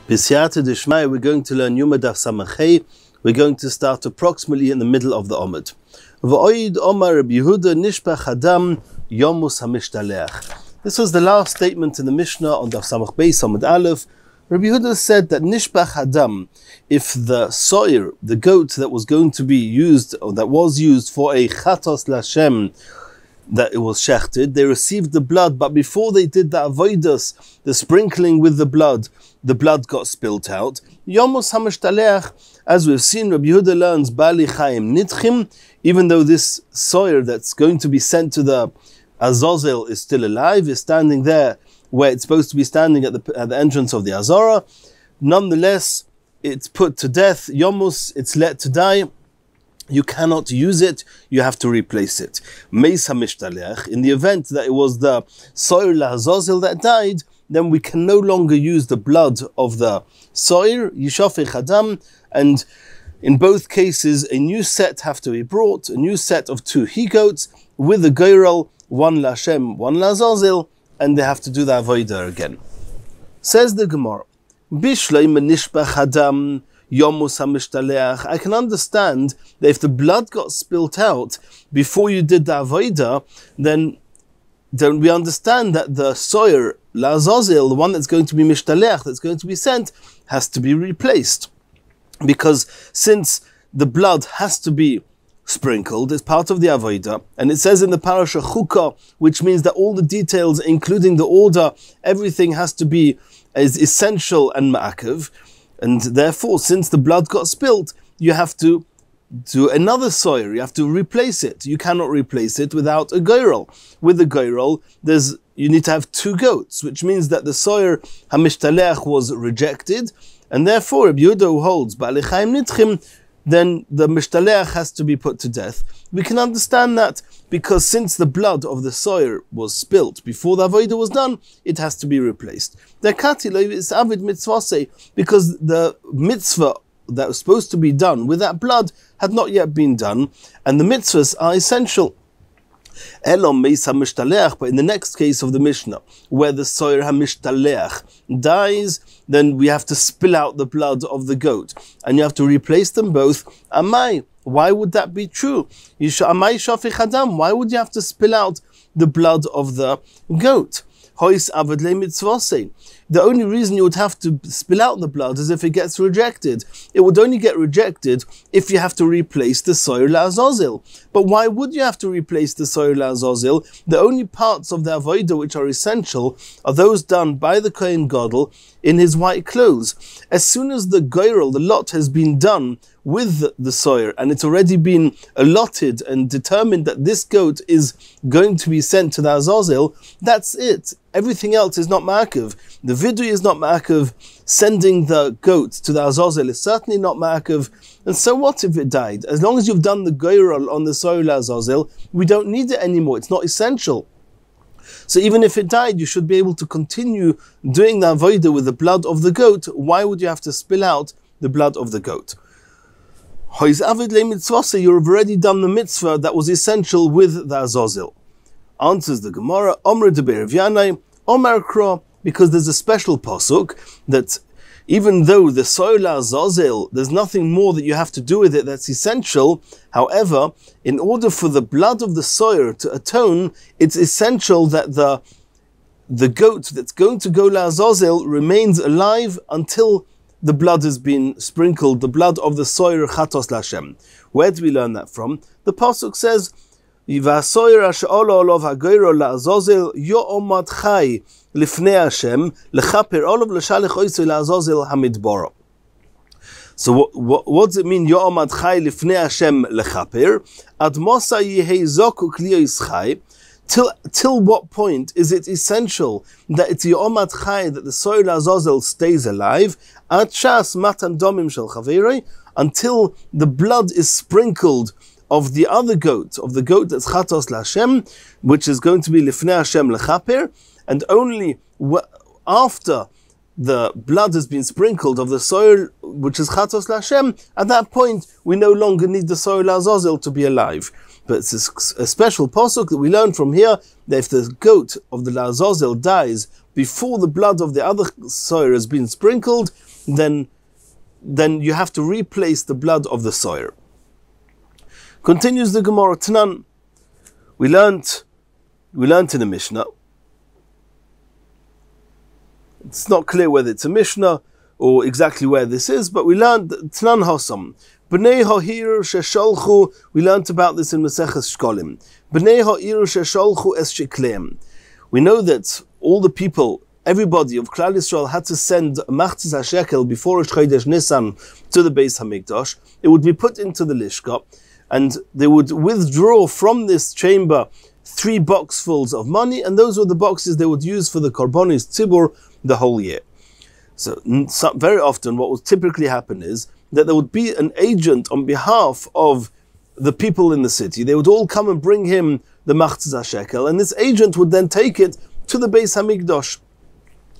B'siyata d'shmaya, we're going to learn Yuma Daf Samachay. We're going to start approximately in the middle of the Omid. V'oid Omar Rabbi Yehuda nishbach Adam yomus hamishtalech. This was the last statement in the Mishnah on Daf Samach Beis Omid Aleph. Rabbi Yehuda said that nishbach Adam, if the soir, the goat that was going to be used, or that was used for a chatos l'Hashem, that it was shechted, they received the blood, but before they did the avodas, the sprinkling with the blood got spilt out. Yomus hamishtalech, as we've seen, Rabbi Yehuda learns Bali Chaim Nitchim, even though this soyer that's going to be sent to the Azazel is still alive, is standing there where it's supposed to be standing at the entrance of the Azara. Nonetheless, it's put to death. Yomus, it's let to die. You cannot use it, you have to replace it. Meis hamishtalech, in the event that it was the soyer lahazazel that died, then we can no longer use the blood of the soyer, yishafech adam, and in both cases a new set have to be brought, a new set of 2 he-goats with a goyrel, one laHashem, one lahazazel, and they have to do the avodah again. Says the Gemara, Bishlei menishbach adam yomus hamishtalech. I can understand that if the blood got spilt out before you did the avodah, then we understand that the soyer lahazazel, the one that's going to be mishtalech, that's going to be sent, has to be replaced. Because since the blood has to be sprinkled, it's part of the avodah, and it says in the parasha chukah, which means that all the details, including the order, everything has to be as essential and ma'akev. And therefore, since the blood got spilt, you have to do another soyer. You have to replace it. You cannot replace it without a goyrel. With a goyrel, you need to have 2 goats, which means that the soyer hamishtalech was rejected, and therefore, Rabbi Yehuda who holds Bali Chaim Nitchim, then the mishtalech has to be put to death. We can understand that because since the blood of the soyer was spilt before the avodah was done, it has to be replaced. Because the mitzvah that was supposed to be done with that blood had not yet been done, and the mitzvahs are essential. But in the next case of the Mishnah, where the soyer hamishtalech dies, then we have to spill out the blood of the goat, and you have to replace them both. Amai, why would that be true? Amai shafich adam, why would you have to spill out the blood of the goat? The only reason you would have to spill out the blood is if it gets rejected. It would only get rejected if you have to replace the soyer lahazazel. But why would you have to replace the soyer lahazazel? The only parts of the avodah which are essential are those done by the Kohen Gadol in his white clothes. As soon as the goyrel, the lot, has been done with the soyer, and it's already been allotted and determined that this goat is going to be sent to the Azazel, that's it. Everything else is not ma'akev. The vidui is not ma'akev. Sending the goat to the Azazel is certainly not ma'akev. And so what if it died? As long as you've done the goyrel on the soyer Azazel, we don't need it anymore. It's not essential. So even if it died, you should be able to continue doing the avodah with the blood of the goat. Why would you have to spill out the blood of the goat? You've already done the mitzvah that was essential with the Azazel. Answers the Gemara, Omer de Be'er V'yanai, Omer Kra, because there's a special pasuk that even though the soyer Azazel, there's nothing more that you have to do with it that's essential. However, in order for the blood of the soyer to atone, it's essential that the goat that's going to go Azazel remains alive until the blood has been sprinkled, the blood of the soyer chatos l'Hashem. Where do we learn that from? The pasuk says, "V'hasoyer asher ola olav hagoyrel la'azazel yo'omad chai lifnei Hashem lechaper olav l'shalech oisei la'azazel hamidbara." So what does it mean? Yo'omad chai lifnei Hashem lechaper ad mosa yihei zoku kliyos chai. Till what point is it essential that it's Yo'omad Chai, that the soyer Azazel stays alive, at shas matan domim shel chaverei, until the blood is sprinkled of the other goat, of the goat that's chatos l'Hashem, which is going to be lifnei Hashem lechaper, and only after the blood has been sprinkled of the soyer which is chatos l'Hashem, at that point we no longer need the soyer Azazel to be alive. But it's a special pasuk that we learn from here, that if the goat of the La'azazel dies before the blood of the other soyer has been sprinkled, then you have to replace the blood of the soyer. Continues the Gemara Tanan. We learnt in the Mishnah. It's not clear whether it's a Mishnah or exactly where this is, but we learned Tanan Hasam. B'nei ha'ir sheshalchu, we learnt about this in Maseches Shkolim. B'nei ha'ir sheshalchu es shekleim. We know that all the people, everybody of Klal Yisrael had to send a machzis hashekel before Rosh Chodesh Nisan to the Beis Hamikdash. It would be put into the Lishka, and they would withdraw from this chamber 3 boxfuls of money, and those were the boxes they would use for the Korbanos Tzibur the whole year. So very often what would typically happen is that there would be an agent on behalf of the people in the city. They would all come and bring him the machzis hashekel, and this agent would then take it to the Beis Hamikdash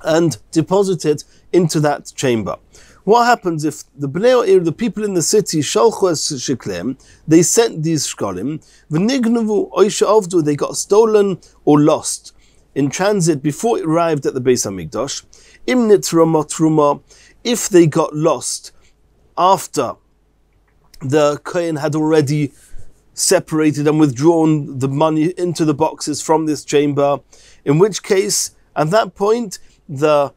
and deposit it into that chamber. What happens if the Bnei Ha'ir, the people in the city, shalchu es sheklem, they sent these shkolim, v'nignavu oy she'avdu, they got stolen or lost in transit before it arrived at the Beis Hamikdash. Im nitrama truma, if they got lost after the Kohen had already separated and withdrawn the money into the boxes from this chamber, in which case, at that point, the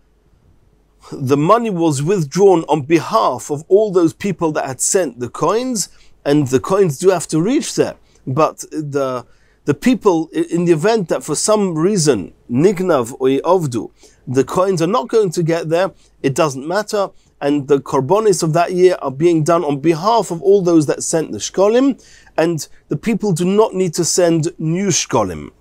money was withdrawn on behalf of all those people that had sent the coins, and the coins do have to reach there. But the people, in the event that for some reason, nignav or avdu, the coins are not going to get there, it doesn't matter, and the korbanos of that year are being done on behalf of all those that sent the shkolim, and the people do not need to send new shkolim.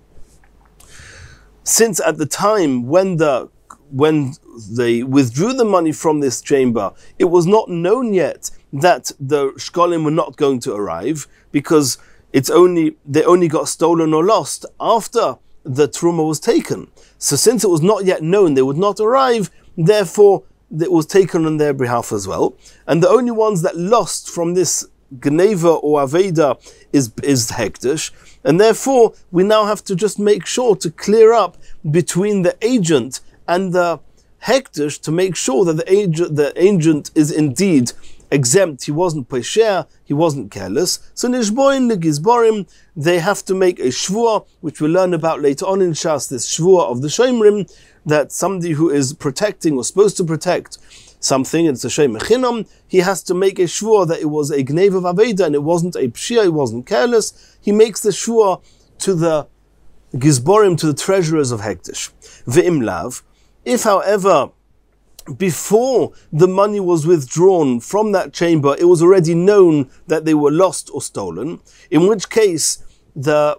Since at the time when they withdrew the money from this chamber, it was not known yet that the shkolim were not going to arrive, because they only got stolen or lost after the truma was taken. So since it was not yet known they would not arrive, therefore it was taken on their behalf as well. And the only ones that lost from this Geneva or Aveda is Hekdesh, and therefore we now have to just make sure to clear up between the agent and the Hekdesh to make sure that the agent is indeed exempt. He wasn't pesher, he wasn't careless. So nishboin legizborim, they have to make a shvua, which we'll learn about later on in Shas, this shvua of the shomrim, that somebody who is protecting or supposed to protect something, it's a shem mechinam, he has to make a shvua that it was a gnev of aveda and it wasn't a pshia, it wasn't careless. He makes the shvua to the gizborim, to the treasurers of Hekdesh. Ve'im lav, if however before the money was withdrawn from that chamber, it was already known that they were lost or stolen, in which case,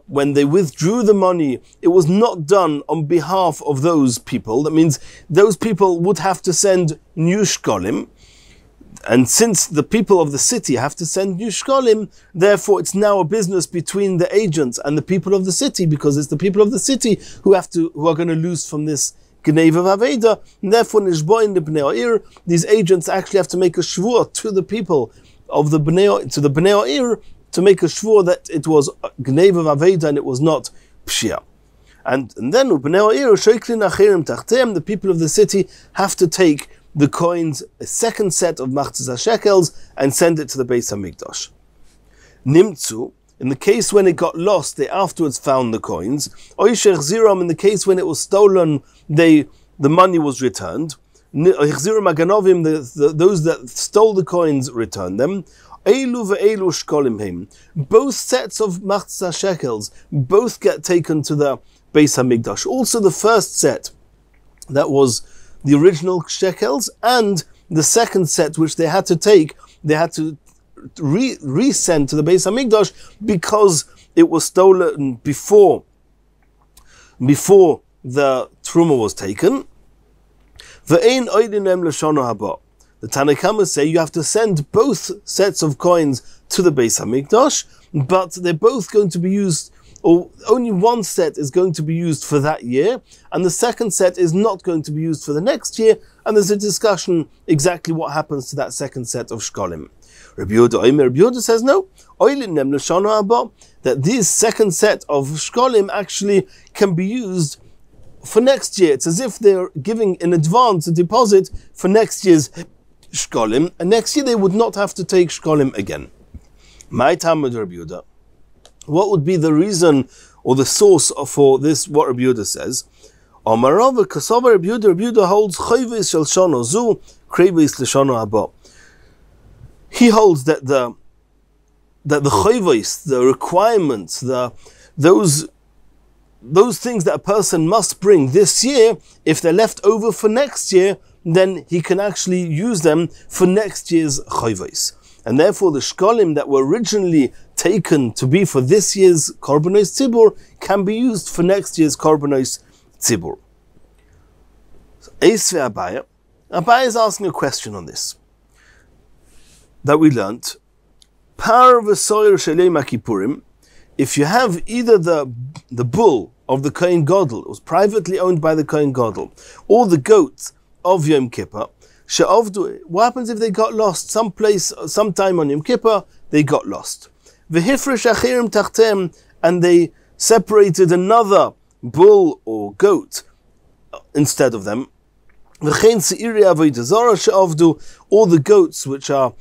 when they withdrew the money, it was not done on behalf of those people. That means those people would have to send new shkolim, and since the people of the city have to send new shkolim, therefore it's now a business between the agents and the people of the city, because it's the people of the city who are going to lose from this Gneva Vaveda, and therefore Nishboin the Bnei Ha'ir, these agents actually have to make a shvur to the people of the Bnei Ha'ir, to make a shvur that it was Gneva Vaveda and it was not Pshia. And then Bnei Ha'ir, Shoiklin Achirim Tachtem, the people of the city have to take the coins, a second set of machzis shekels, and send it to the Beis Hamikdash. Nimtzu, in the case when it got lost, they afterwards found the coins. Oisher Ziram, in the case when it was stolen, the money was returned. Ziram Aganovim, those that stole the coins returned them. Eilu ve'eilu shkolim him. Both sets of machzis shekels, both get taken to the Beis Hamikdash. Also the first set, that was the original shekels, and the second set which they had to take, they had to resend to the Beis Hamikdash because it was stolen before the truma was taken. Ve'ein oidinem l'shana haba. The Tanna Kama say you have to send both sets of coins to the Beis Hamikdash, but they're both going to be used, or only one set is going to be used for that year, and the second set is not going to be used for the next year, and there's a discussion exactly what happens to that second set of shkolim. Rabbi Yehuda says no, that that this second set of shkolim actually can be used for next year. It's as if they're giving in advance a deposit for next year's shkolim, and next year they would not have to take shkolim again. My Talmud Rabbi Yehuda. What would be the reason or the source for this, what Rabbi Yehuda says? Amar Rava Kasava Rabbi Yehuda holds chayvis shel shana zu, krevis l'shana haba. He holds that the chayvis, the requirements, those things that a person must bring this year, if they're left over for next year, then he can actually use them for next year's chayvis. And therefore the shkolim that were originally taken to be for this year's korbanos tzibur can be used for next year's korbanos tzibur. Eisve Abaya. Abaya is asking a question on this that we learnt. Par v'soyer shelei makipurim. If you have either the bull of the Kohen Gadol, it was privately owned by the Kohen Gadol, or the goat of Yom Kippur, what happens if they got lost sometime on Yom Kippur? They got lost. V'hifresh achirim tachtem, and they separated another bull or goat instead of them. V'chein se'iri avodah zarah she'avdu, or the goats which are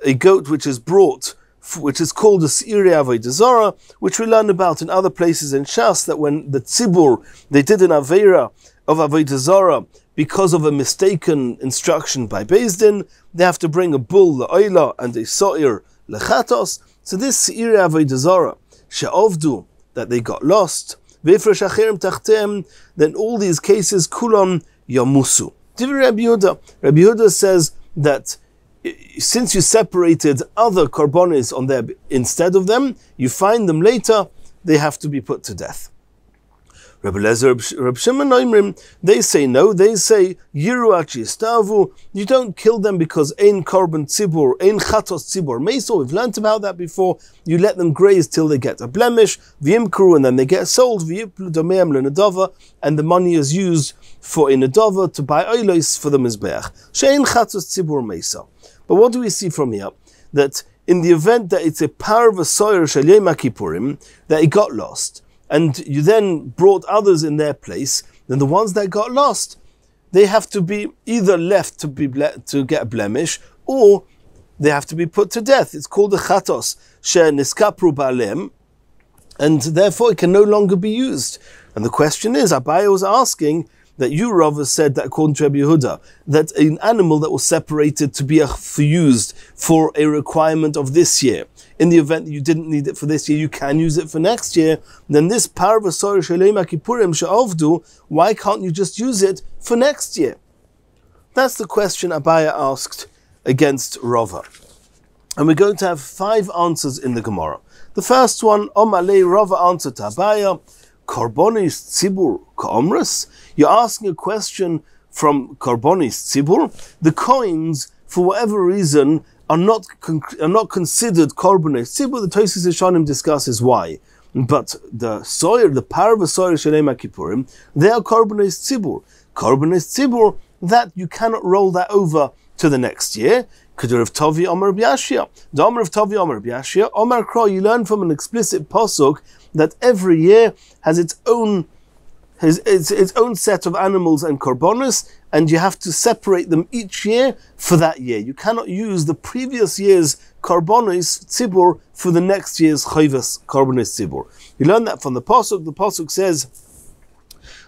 a goat which is brought, which is called a se'iri avodah zarah, which we learn about in other places in Shas, that when the tzibur, they did an aveira of avodah zarah, because of a mistaken instruction by Beis Din, they have to bring a bull la'oila and a so'ir lechatos. So this se'iri avodah zarah she'avdu, that they got lost, v'ifresh achirim tachtem, then all these cases kulam yamusu. Rabbi Yehuda says that since you separated other korbanos on there instead of them, you find them later, they have to be put to death. Rabbi Lezer, Rabbi Shimon Oimrim, they say no, they say Yiruach Yistavu, you don't kill them because ein korban tzibur, ein chatos tzibur meso, we've learnt about that before, you let them graze till they get a blemish, v'yimkru, and then they get sold, v'yiplu domeim l'nadava, and the money is used for a nadava to buy oilos for the mizbeach. She'ein chatos tzibur meso. But what do we see from here? That in the event that it's a par v'soyer shel Yom Kippurim, that it got lost, and you then brought others in their place, then the ones that got lost, they have to be either left to get a blemish, or they have to be put to death. It's called a chatos she niskapru ba'alem, and therefore it can no longer be used. And the question is, Abaya was asking that you, Rava, said that according to Rabbi Yehuda, that an animal that was separated to be used for a requirement of this year, in the event that you didn't need it for this year, you can use it for next year, then this par v'soyer shelei makipurim she'avdu, why can't you just use it for next year? That's the question Abaya asked against Rava. And we're going to have 5 answers in the Gemara. The first one, Omalei, Rava answered to Abaya, Korbonis tzibur ka'omras? You're asking a question from Korbonis tzibur. The coins, for whatever reason, are not considered Korbonis tzibur. The Tosfos Rishonim discusses why. But the soyer, the par v'soyer shelei makipurim, they are Korbonis tzibur. Korbonis tzibur, that you cannot roll that over to the next year. Kedur of Tavi Omer B'Yashia. The Omer of Tavi Omer B'Yashia. Omer Kro, you learn from an explicit pasuk that every year has its own set of animals and korbanos, and you have to separate them each year for that year. You cannot use the previous year's korbanos tzibur for the next year's chayvas korbanos tzibur. You learn that from the pasuk. The pasuk says,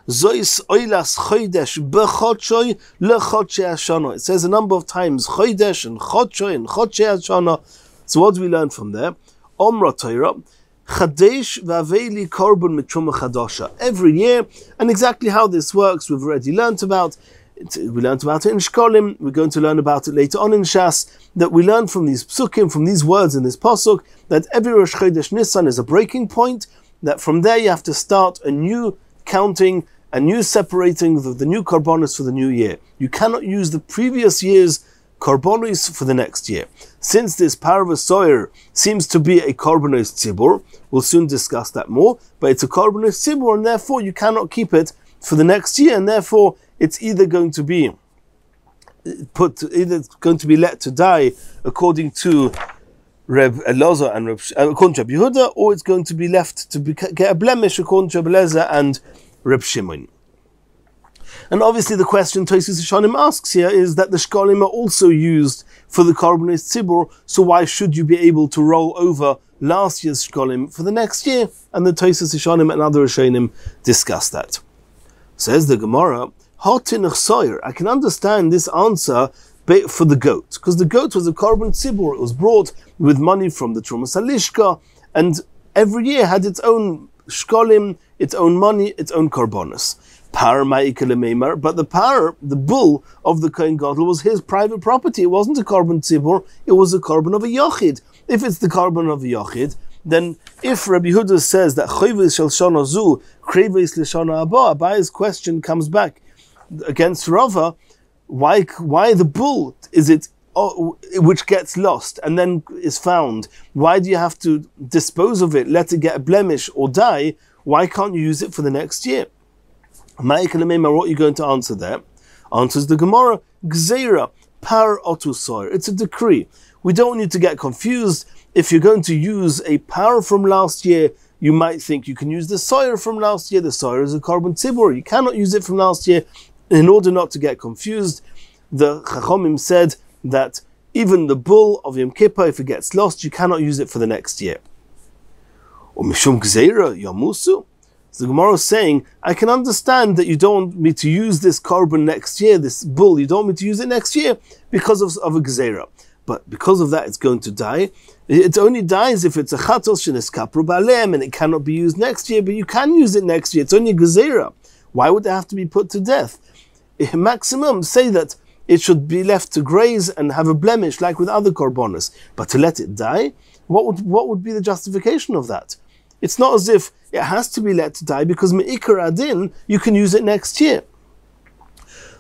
Zois oilas chodesh b'chodshoi lechodshei hashana. It says a number of times chodesh and chodshoi and chodshei hashana. So what do we learn from there? Omra Torah, chadesh v'aveli korban mitruma chadasha. Every year, and exactly how this works, we've already learnt about. We learnt about it in Shkolim. We're going to learn about it later on in Shas. That we learn from these psukim, from these words in this pasuk, that every Rosh Chodesh Nisan is a breaking point. That from there you have to start a new counting, a new separating of the new korbanos for the new year. You cannot use the previous year's korbanos for the next year. Since this par v'soyer seems to be a korbanos tzibur, we'll soon discuss that more, but it's a korbanos tzibur, and therefore you cannot keep it for the next year, and therefore it's either going to be let to die according to Reb Elazar and according to Reb Yehuda, or it's going to be left to get a blemish according to Reb Elazar and Reb Shimon. And obviously the question Tosfos Rishonim asks here is that the shkolim are also used for the Korbanos Tzibur, so why should you be able to roll over last year's shkolim for the next year? And the Tosfos Rishonim and other Rishonim discuss that. Says the Gemara, I can understand this answer for the goat, because the goat was a Korban Tzibur. It was brought with money from the Trumas Halishka, and every year had its own shkolim, its own money, its own korbanos. But the bull of the Kohen Gadol was his private property. It wasn't a Korban Tzibur, it was a korban of a Yochid. If it's the korban of a Yochid, then if Rabbi Yehuda says that Chayvis shel Shana Zu, Krevis l'Shana Haba, Abaye's question comes back against Rava, why the bull is it which gets lost and then is found? Why do you have to dispose of it, let it get a blemish or die? Why can't you use it for the next year? What are you going to answer there? Answers the Gemara, Gzeira, Par Otusoir. It's a decree. We don't need to get confused. If you're going to use a par from last year, you might think you can use the soyer from last year. The soyer is a Korban Tzibur. You cannot use it from last year. In order not to get confused, the Chachomim said that even the bull of Yom Kippur, if it gets lost, you cannot use it for the next year. Or Mishum Gzeira Yamusu. So the Gemara is saying, I can understand that you don't want me to use this korban next year, this bull, you don't want me to use it next year because of a Gzeira. But because of that, it's going to die. It only dies if it's a chatos shenis b'alem and it cannot be used next year, but you can use it next year. It's only a Gzeira. Why would they have to be put to death? Maximum, say that it should be left to graze and have a blemish like with other korbanos, but to let it die, what would be the justification of that? It's not as if it has to be let to die, because me'ikar adin, you can use it next year.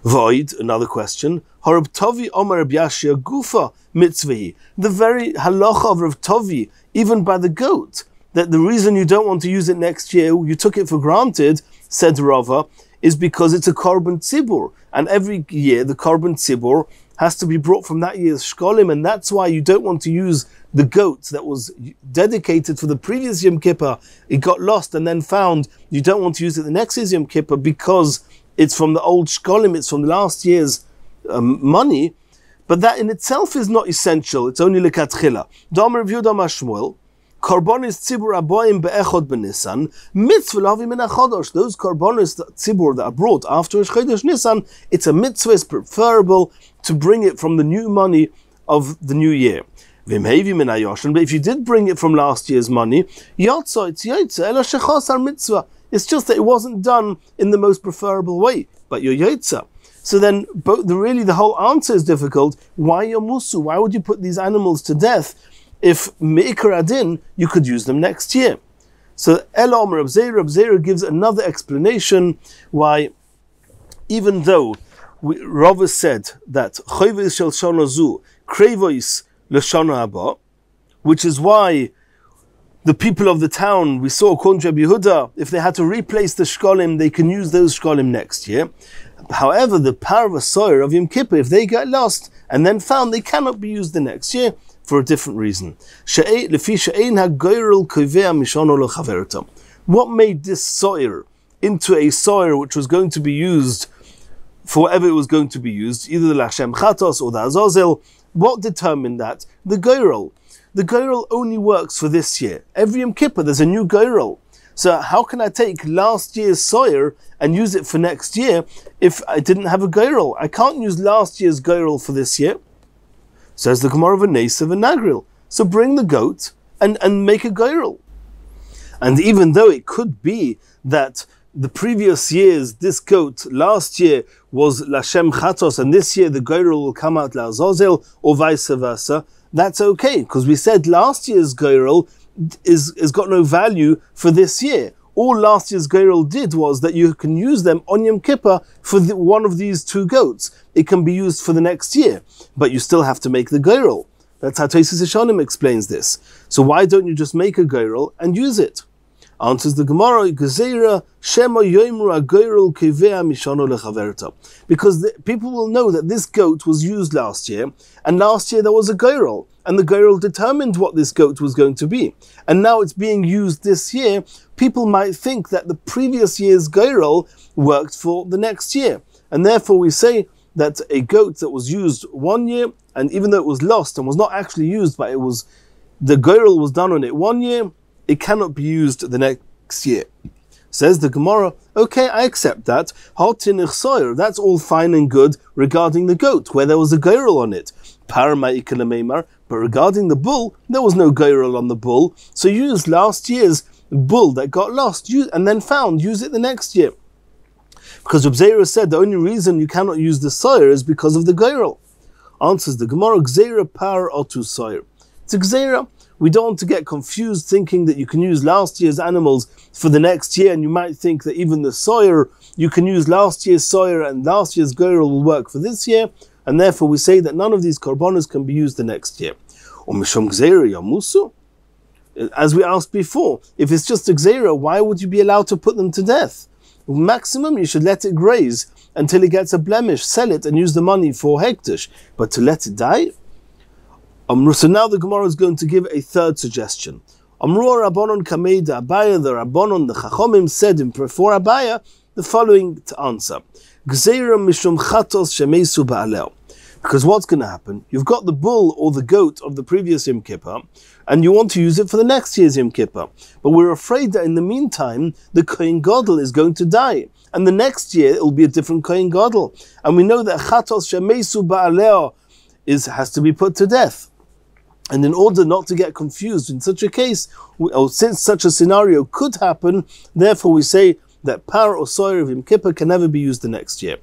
Void, another question, Harab Tovi Omar Reb Yashia Gufa Mitzvahi. The very halacha of Rav Tovi, even by the goat, that the reason you don't want to use it next year, you took it for granted, said Rava, is because it's a Korban Tzibur. And every year the Korban Tzibur has to be brought from that year's shkolim, and that's why you don't want to use the goat that was dedicated for the previous Yom Kippur. It got lost and then found. You don't want to use it the next year's Yom Kippur because it's from the old shkolim, it's from last year's money. But that in itself is not essential. It's only lekatchila. Damar Rav Yehuda Shmuel, Korbanos tzibur aboim be'echod b'Nisan, mitzvah lavim min hachodosh. Those korbanos tzibur that are brought after Chodesh Nisan, it's a mitzvah. It's preferable to bring it from the new money of the new year. But if you did bring it from last year's money, it's mitzvah. It's just that it wasn't done in the most preferable way, but you're yotza. So then, the whole answer is difficult. Why yamusu? Why would you put these animals to death? If me'ikar adin, you could use them next year. So Elam Reb Zera gives another explanation why, even though Rava said that Chovis shel Shana Zu, Krevois l'Shana Haba, which is why the people of the town, we saw according to Rabbi Yehuda, if they had to replace the shkolim, they can use those shkolim next year. However, the parva of Yom Kippur, if they get lost and then found, they cannot be used the next year for a different reason. What made this soyer into a soyer which was going to be used for whatever it was going to be used, either the Lashem Chatos or the Azazel? What determined that? The goyrel. The goyrel only works for this year. Every Yom Kippur there's a new goyrel. So how can I take last year's soyer and use it for next year if I didn't have a goyrel? I can't use last year's goyrel for this year. Says the Gemara of a Nesav and Nagril. So bring the goat and make a goyrel. And even though it could be that the previous year's, this goat last year was Lashem Chatos, and this year the goyrel will come out La'azazel, or vice versa, that's okay, because we said last year's goyrel is got no value for this year. All last year's goyrel did was that you can use them on Yom Kippur for one of these two goats. It can be used for the next year, but you still have to make the goyrel. That's how Tosfos Rishonim explains this. So why don't you just make a goyrel and use it? Answers the Gemara, Gezerah Shema Yoimru Agoyrel Kivea Mishono Lechaverta. Because people will know that this goat was used last year, and last year there was a goyrel, and the goyrel determined what this goat was going to be. And now it's being used this year. People might think that the previous year's goyrel worked for the next year. And therefore we say that a goat that was used one year, and even though it was lost and was not actually used, but the goyrel was done on it one year, it cannot be used the next year. Says the Gemara, okay, I accept that. That's all fine and good regarding the goat, where there was a goyrel on it. But regarding the bull, there was no goyrel on the bull, so use last year's bull that got lost and then found, use it the next year. Because Reb Zera said the only reason you cannot use the soyer is because of the goyrel. Answers the Gemara, Gzeira par otu soyer. It's a Gzeira. We don't want to get confused thinking that you can use last year's animals for the next year, and you might think that even the soyer, you can use last year's soyer and last year's goyrel will work for this year, and therefore we say that none of these korbanos can be used the next year. Or mishum Gzeira yamusu. As we asked before, if it's just a Gzeira, why would you be allowed to put them to death? Maximum, you should let it graze until it gets a blemish, sell it and use the money for hektish. But to let it die? So now the Gemara is going to give a third suggestion. Amru Rabbanon Kameida Abaya, the Rabbanon, the Chachomim said for Abaya the following answer. Gzeira mishum chatos shemesu ba'alel. Because what's going to happen? You've got the bull or the goat of the previous Yom Kippur, and you want to use it for the next year's Yom Kippur. But we're afraid that in the meantime, the Kohen Gadol is going to die. And the next year, it will be a different Kohen Gadol. And we know that chatos shemesu ba'alel has to be put to death. And in order not to get confused in such a case, or since such a scenario could happen, therefore we say that par or soyer of Yom Kippur can never be used the next year.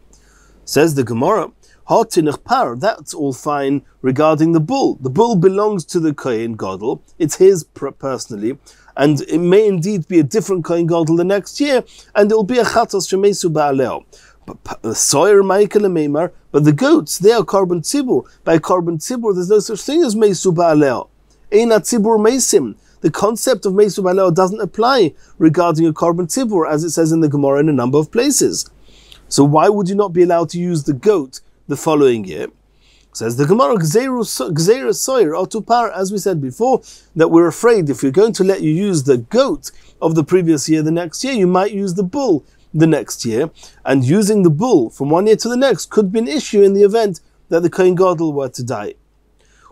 Says the Gemara, par, that's all fine regarding the bull. The bull belongs to the Kohen Gadol. It's his personally, and it may indeed be a different Kohen Gadol the next year, and it will be a chatos shemesu ba'aleo. Soyer Michael and Meimar, but the goats, they are korban tzibur. By korban tzibur, there's no such thing as meisu ba'aleo. Eina tzibur meisim. The concept of meisu ba'aleo doesn't apply regarding a korban tzibur, as it says in the Gemara in a number of places. So why would you not be allowed to use the goat the following year? Says the Gemara, Gzeira soyer otupar, as we said before, that we're afraid if we're going to let you use the goat of the previous year the next year, you might use the bull the next year, and using the bull from one year to the next could be an issue in the event that the Kohen Gadol were to die.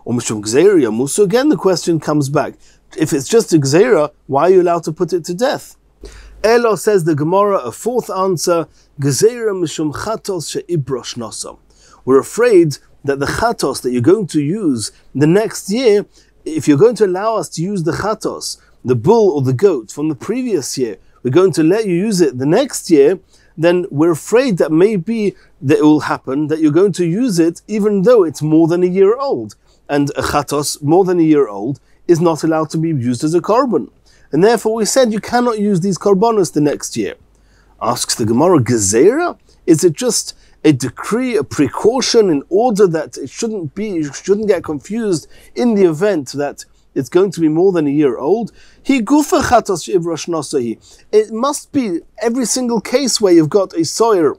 Or mishum Gzeira yamusu, again the question comes back. If it's just a Gzeira, why are you allowed to put it to death? Elo, says the Gemara, a fourth answer, Gzeira mishum chatos she'ibrosh nosam. We're afraid that the chatos that you're going to use the next year, if you're going to allow us to use the chatos, the bull or the goat from the previous year, we're going to let you use it the next year, then we're afraid that maybe that it will happen that you're going to use it even though it's more than a year old. And a chatos, more than a year old, is not allowed to be used as a korban. And therefore we said you cannot use these korbanos the next year. Asks the Gemara, Gezerah? Is it just a decree, a precaution in order that you shouldn't get confused in the event that it's going to be more than a year old? It must be every single case where you've got a soyer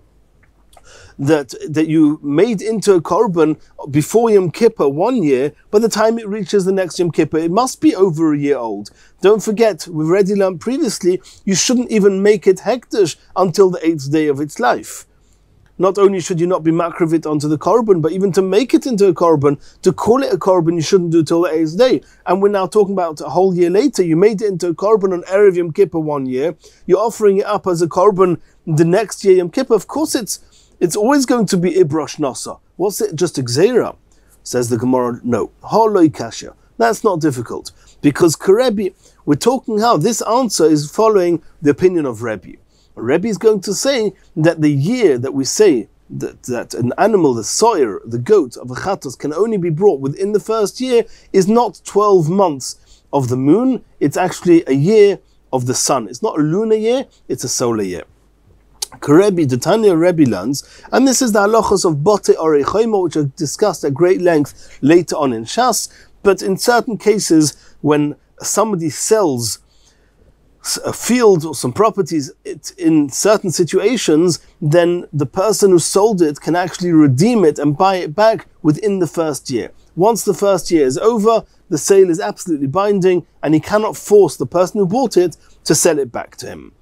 that you made into a korban before Yom Kippur 1 year. By the time it reaches the next Yom Kippur, it must be over a year old. Don't forget, we've already learned previously, you shouldn't even make it hektish until the 8th day of its life. Not only should you not be makriv it onto the korban, but even to make it into a korban, to call it a korban, you shouldn't do till the 8th day. And we're now talking about a whole year later. You made it into a korban on Erev Yom Kippur 1 year. You're offering it up as a korban the next year Yom Kippur. Of course, it's always going to be ibrosh nasa. What's it? Just a gzeira? Says the Gemara. No, haloi kasha. That's not difficult because Karebi. We're talking how this answer is following the opinion of Rebbe. Rebbe is going to say that the year that we say that an animal, the soyer, the goat of a chatos, can only be brought within the first year is not 12 months of the moon, it's actually a year of the sun. It's not a lunar year, it's a solar year. Karebi, the Tanya Rebbe learns, and this is the halachos of bote orei chomo, which are discussed at great length later on in Shas, but in certain cases when somebody sells a field or some properties in certain situations, then the person who sold it can actually redeem it and buy it back within the first year. Once the first year is over, the sale is absolutely binding, and he cannot force the person who bought it to sell it back to him.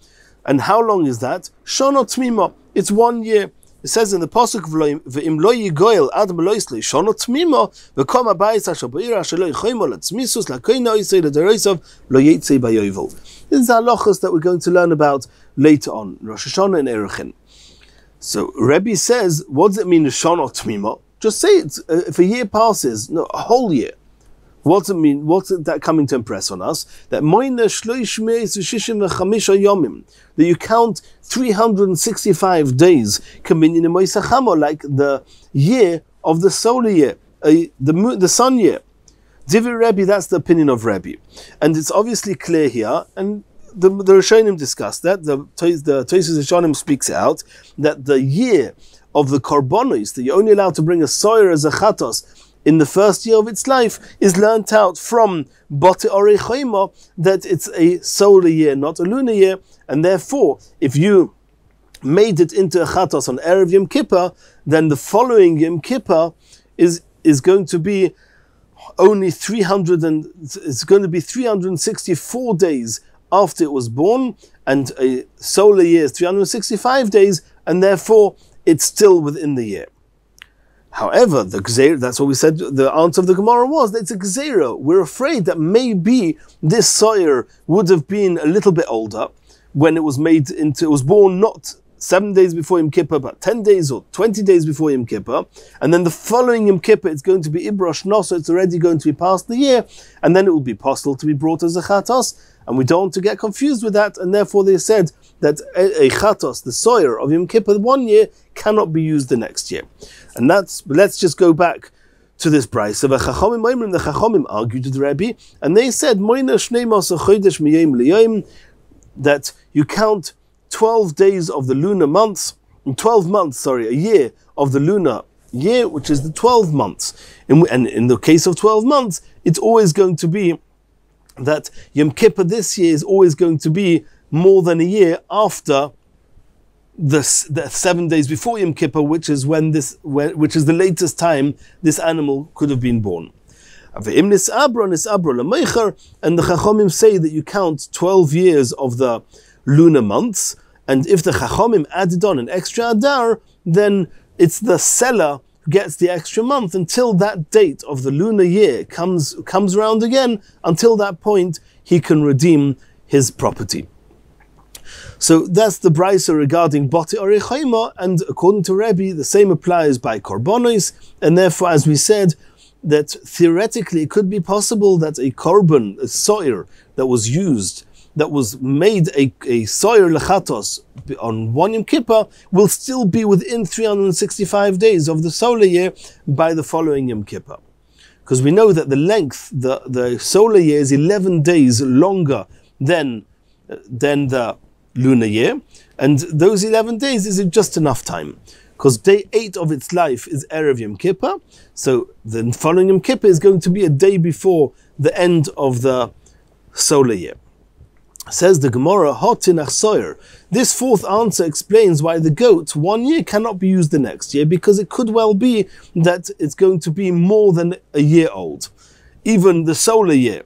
And how long is that? Shana Tmima. It's 1 year. It says in the pasuk, "V'im lo yigoel ad meloisli shana tmima v'kom habayis asher ba'ira asher lo yichaymo latzmisus lakoina oisei l'derosav lo yitzei bayovel." This is halachos that we're going to learn about later on, Rosh Hashanah and Erechin. So Rebbe says, what does it mean, shana tmima? Just say it. If a year passes, no, a whole year. What does it mean? What's that coming to impress on us? That that you count 365 days, like the year of the solar year, the sun year. Divi Rebbe, that's the opinion of Rebbe. And it's obviously clear here, and the Rishonim discussed that, the Tosfos Rishonim speaks out, that the year of the Korbanos, that you're only allowed to bring a soyer as a chatos, in the first year of its life, is learnt out from Bote Orei Choyma that it's a solar year, not a lunar year, and therefore, if you made it into a chatos on Erev Yom Kippur, then the following Yom Kippur is going to be only 364 days after it was born, and a solar year is 365 days, and therefore it's still within the year. However, the gzeira, that's what we said, the answer of the Gemara was that it's a gzeira. We're afraid that maybe this soyer would have been a little bit older when it was made into, it was born not 7 days before Yom Kippur, but 10 days or 20 days before Yom Kippur, and then the following Yom Kippur it's going to be Ibrosh Nos, so it's already going to be past the year, and then it will be possible to be brought as a chatos, and we don't want to get confused with that, and therefore they said that a chatos, the soyer of Yom Kippur 1 year, cannot be used the next year. And let's just go back to this price. So the Chachamim argued with the Rebbe, and they said that you count 12 days of the lunar months, 12 months, a year of the lunar year, which is the 12 months. And in the case of 12 months, it's always going to be that Yom Kippur this year is always going to be more than a year after the 7 days before Yom Kippur, which is which is the latest time this animal could have been born. And the Chachamim say that you count 12 years of the lunar months, and if the Chachamim added on an extra Adar, then it's the seller who gets the extra month until that date of the lunar year comes around again. Until that point, he can redeem his property. So that's the brisa regarding Bote Orei Choyma, and according to Rebbe, the same applies by Korbanos, and therefore, as we said, that theoretically it could be possible that a korban, a soyer that was used, that was made a soyer lechatos on 1 Yom Kippur, will still be within 365 days of the solar year by the following Yom Kippur. Because we know that the length, the solar year is 11 days longer than the lunar year, and those 11 days is just enough time. Because day 8 of its life is Erev Yom Kippur, so the following Yom Kippur is going to be a day before the end of the solar year. Says the Gemara, Hotinach Soyer. This fourth answer explains why the goat 1 year cannot be used the next year, because it could well be that it's going to be more than a year old. Even the solar year,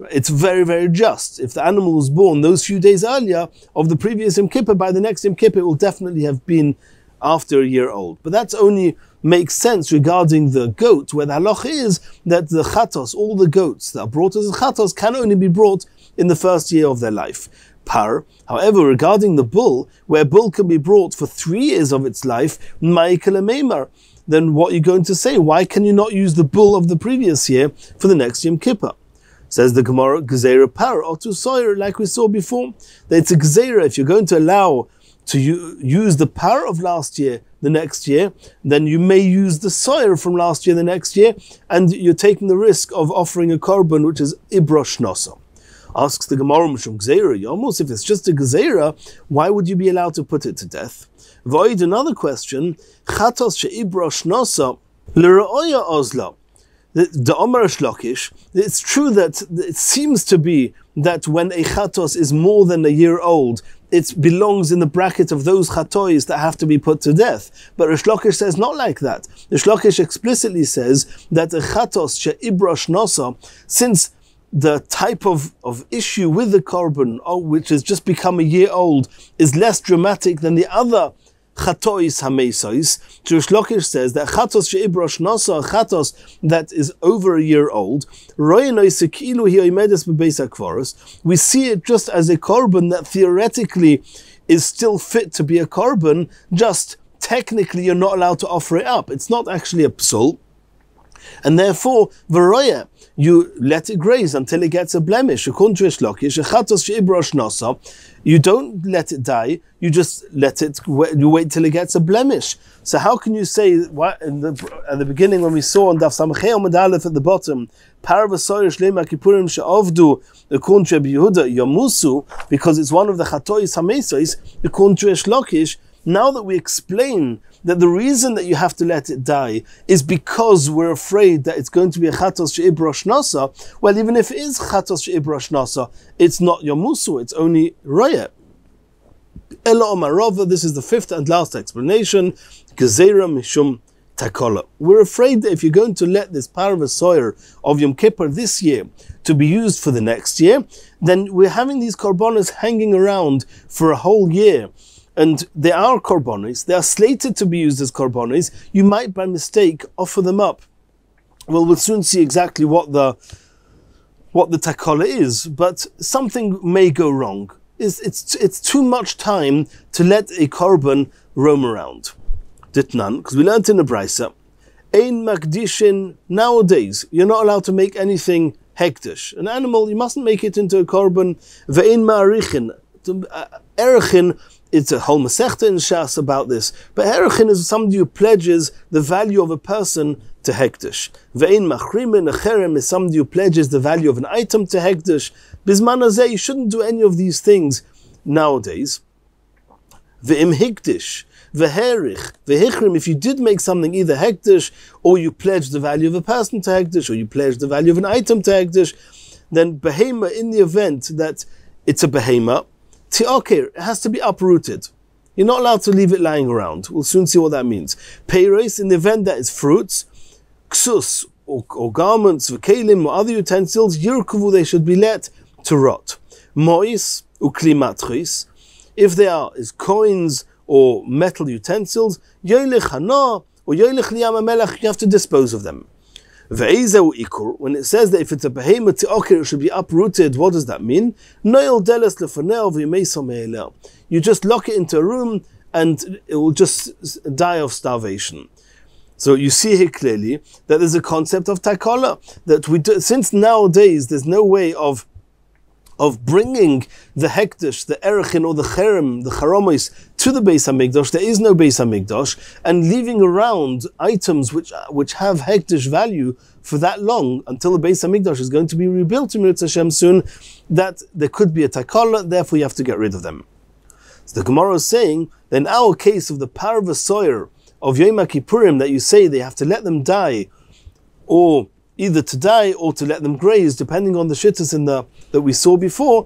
it's very, very just. If the animal was born those few days earlier of the previous Yom Kippur, by the next Yom Kippur it will definitely have been after a year old. But that only makes sense regarding the goat, where the halacha is that the chatos, all the goats that are brought as chatos, can only be brought in the first year of their life. Par. However, regarding the bull, where bull can be brought for 3 years of its life, then what are you going to say? Why can you not use the bull of the previous year for the next Yom Kippur? Says the Gemara, Gzeira par otu soyer, like we saw before, that it's a Gzeira. If you're going to allow to use the par of last year the next year, then you may use the soyer from last year the next year, and you're taking the risk of offering a korban which is ibrosh nosa. Asks the Gemara, Mishum Gzeira Yomos, if it's just a Gzeira, why would you be allowed to put it to death? Void, another question, Chatos she'ibrosh nosa l'ra'oya ozla. The Omar Shlokish, it's true that it seems to be that when a chatos is more than a year old, it belongs in the bracket of those chatois that have to be put to death. But Rish Lakish says not like that. Rish Lakish explicitly says that a chatos she'ibra shnosa, since the type of issue with the korban, which has just become a year old, is less dramatic than the other chatois hamesois. Rish Lakish says that chatos she'ibra shnosa, chatos that is over a year old, we see it just as a korban that theoretically is still fit to be a korban, just technically you're not allowed to offer it up. It's not actually a psul. And therefore, v'roya, you let it graze until it gets a blemish. You don't let it die, you just let it, you wait till it gets a blemish. So how can you say, at the beginning when we saw on Daf Samachei Amud Aleph at the bottom, because it's one of the chatois hamesois, according to Rish Lakish, now that we explain that the reason that you have to let it die is because we're afraid that it's going to be a chatos she'ibra shnasa, well, even if it is chatos she'ibra shnasa, it's not yomusu, it's only roya. Ela Omarova, this is the fifth and last explanation, gezera mishum takola. We're afraid that if you're going to let this parva soyer of Yom Kippur this year to be used for the next year, then we're having these korbanos hanging around for a whole year. And they are korbanos, they are slated to be used as korbanos, you might by mistake offer them up. Well, we'll soon see exactly what the takola is, but something may go wrong. It's too much time to let a korban roam around. Ditnan, because we learned in the Brisa, ein makdishin, nowadays, you're not allowed to make anything hektish. An animal, you mustn't make it into a korban. Ve'ein ma'arichin, erichin, it's a whole masechta in Shas about this. But Herachin is somebody who pledges the value of a person to hektish. Ve'in machrimin, a cherem is somebody who pledges the value of an item to hektish. Bisman hazeh, you shouldn't do any of these things nowadays. Ve'im hiktish, ve'herich, ve'hichrim, if you did make something either hektish, or you pledge the value of a person to hektish, or you pledge the value of an item to hektish, then behema, in the event that it's a behema, Ti'okir, it has to be uprooted. You're not allowed to leave it lying around. We'll soon see what that means. Peiros, in the event that it's fruits, ksus, or garments, v'kelim, or other utensils, yirkuvu, they should be let to rot. Mois, uklimatris, if they are as coins or metal utensils, yolich hana, or yolich liyam hamelech, you have to dispose of them. When it says that if it's a behemoth ti'okir, it should be uprooted, what does that mean? You just lock it into a room and it will just die of starvation. So you see here clearly that there's a concept of takola, that we do, since nowadays there's no way of bringing the hektish, the erechin or the cherem, the charomis to the Beis Hamikdash. There is no Beis Hamikdash, and leaving around items which have hektish value for that long until the Beis Hamikdash is going to be rebuilt in Mirz Hashem soon, that there could be a takola, therefore you have to get rid of them. So the Gemara is saying that in our case of the parva soyer of Yom Kippurim, that you say they have to let them die, or either to die or to let them graze, depending on the shittas that we saw before,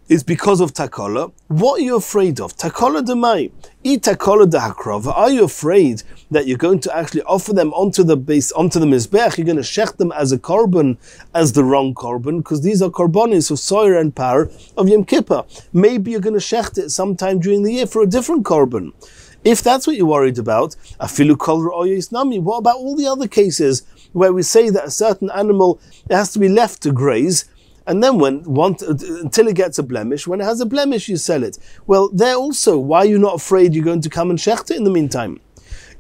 is because of takola. What are you afraid of? Takola demai, takola de hakrava. Are you afraid that you're going to actually offer them onto the mizbech? You're going to shech them as a korban, as the wrong korban, because these are korbanis of soyer and par of Yom Kippur. Maybe you're going to shecht it sometime during the year for a different korban. If that's what you're worried about, afilu kol ra'oyos nami. What about all the other cases where we say that a certain animal, it has to be left to graze, and then until it gets a blemish, when it has a blemish you sell it. Well, there also, why are you not afraid you're going to come and shecht it in the meantime?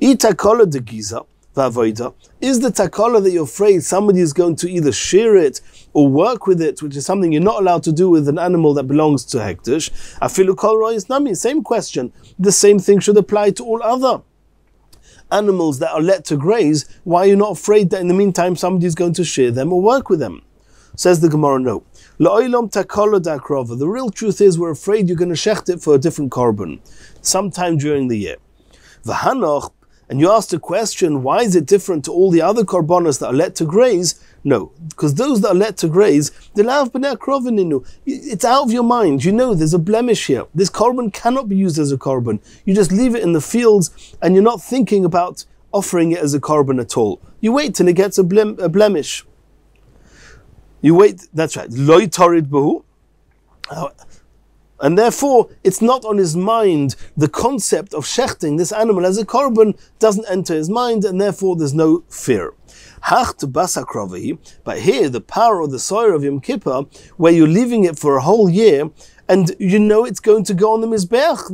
Itakola de giza v'avoida, is the takola that you're afraid somebody is going to either shear it or work with it, which is something you're not allowed to do with an animal that belongs to hektish? Afilu kol ra'oyos nami, same question. The same thing should apply to all other animals that are let to graze. Why are you not afraid that in the meantime somebody's going to shear them or work with them? Says the Gemara, no. La'olam takola da'akrava. The real truth is we're afraid you're going to shecht it for a different korban sometime during the year. V'hanoch, and you asked a question, why is it different to all the other korbanos that are let to graze? No, because those that are let to graze, it's out of your mind. You know there's a blemish here. This korban cannot be used as a korban. You just leave it in the fields and you're not thinking about offering it as a korban at all. You wait till it gets a blemish. You wait, that's right. Loi torid bahu. And therefore, it's not on his mind. The concept of shechting this animal as a korban doesn't enter his mind, and therefore there's no fear. Hacht basakrovi, but here the power of the soyer of Yom Kippur, where you're leaving it for a whole year, and you know it's going to go on the mizbeach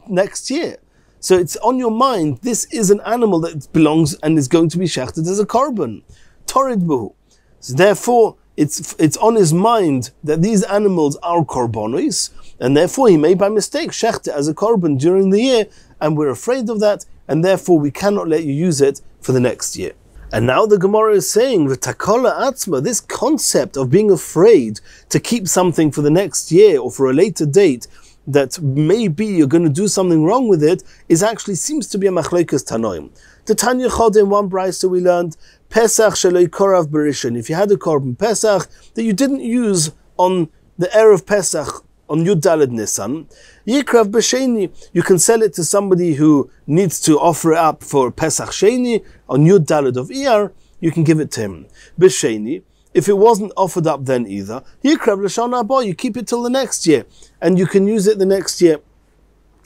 next year. So it's on your mind. This is an animal that belongs and is going to be shechted as a korban. Torid buhu. So therefore, it's on his mind that these animals are korbanos, and therefore he may by mistake shecht it as a korban during the year, and we're afraid of that, and therefore we cannot let you use it for the next year. And now the Gemara is saying, v'takola atzma, this concept of being afraid to keep something for the next year or for a later date, that maybe you're going to do something wrong with it, is actually seems to be a machlokes tanoim. The Tanya Chod in one brayso we learned, Pesach sheloi korav berishin. If you had a korban Pesach that you didn't use on the Erev Pesach on Yud Daled Nisan, Yikrav b'sheni, you can sell it to somebody who needs to offer it up for Pesach Sheni on Yud Daled of Iyar. You can give it to him. B'sheni, if it wasn't offered up then either, Yikrav l'shana haba, you keep it till the next year, and you can use it the next year.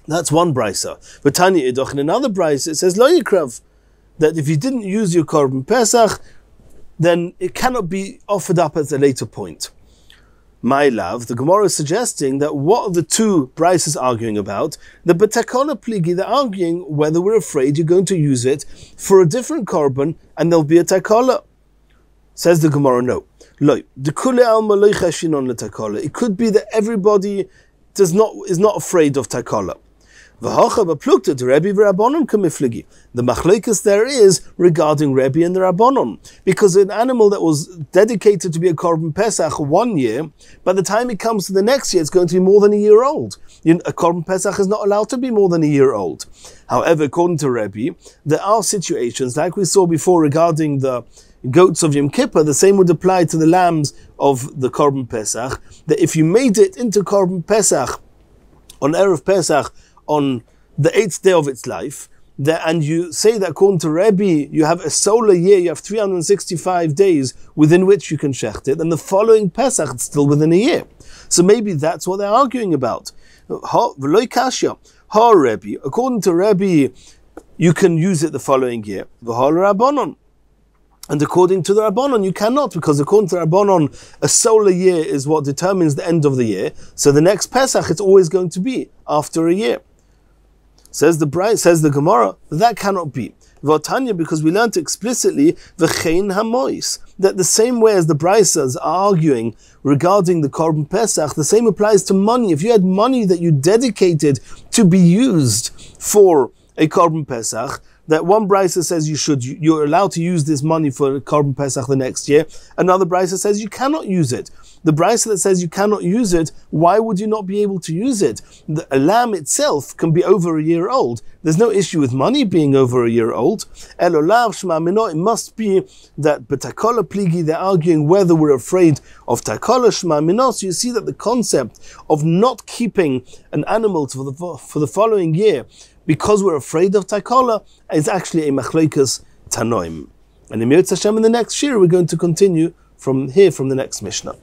That's one brisa. But Tanya Idoch in another brisa it says Lo Yikrav, that if you didn't use your korban Pesach, then it cannot be offered up at a later point. My love, the Gemara is suggesting that what are the two brises arguing about? The betakola pligi, they're arguing whether we're afraid you're going to use it for a different korban and there'll be a takola. Says the Gemara, no. It could be that everybody is not afraid of takola. The machlokes there is regarding Rebbe and the Rabbanon, because an animal that was dedicated to be a korban Pesach 1 year, by the time it comes to the next year, it's going to be more than a year old. A korban Pesach is not allowed to be more than a year old. However, according to Rebbe, there are situations, like we saw before regarding the goats of Yom Kippur, the same would apply to the lambs of the korban Pesach, that if you made it into korban Pesach on Erev Pesach, on the 8th day of its life, and you say that according to Rebbe, you have a solar year, you have 365 days within which you can shecht it, and the following Pesach, it's still within a year. So maybe that's what they're arguing about. According to Rebbe, you can use it the following year. And according to the Rabbanon, you cannot, because according to the Rabbanon, a solar year is what determines the end of the year. So the next Pesach, it's always going to be after a year. Says the Gemara, that cannot be. V'otanya, because we learned explicitly v'chein hamois, that the same way as the Brisas are arguing regarding the korban Pesach, the same applies to money. If you had money that you dedicated to be used for a korban Pesach, that one brisa says you're allowed to use this money for korban Pesach the next year. Another brisa says you cannot use it. The brisa that says you cannot use it, why would you not be able to use it? A lamb itself can be over a year old. There's no issue with money being over a year old. Elolav shma mino, it must be that betakola pligi, they're arguing whether we're afraid of takola shma mino. So you see that the concept of not keeping an animal for the following year because we're afraid of takola is actually a machlokes tanoim. And in Mirz Hashem in the next shir, we're going to continue from the next Mishnah.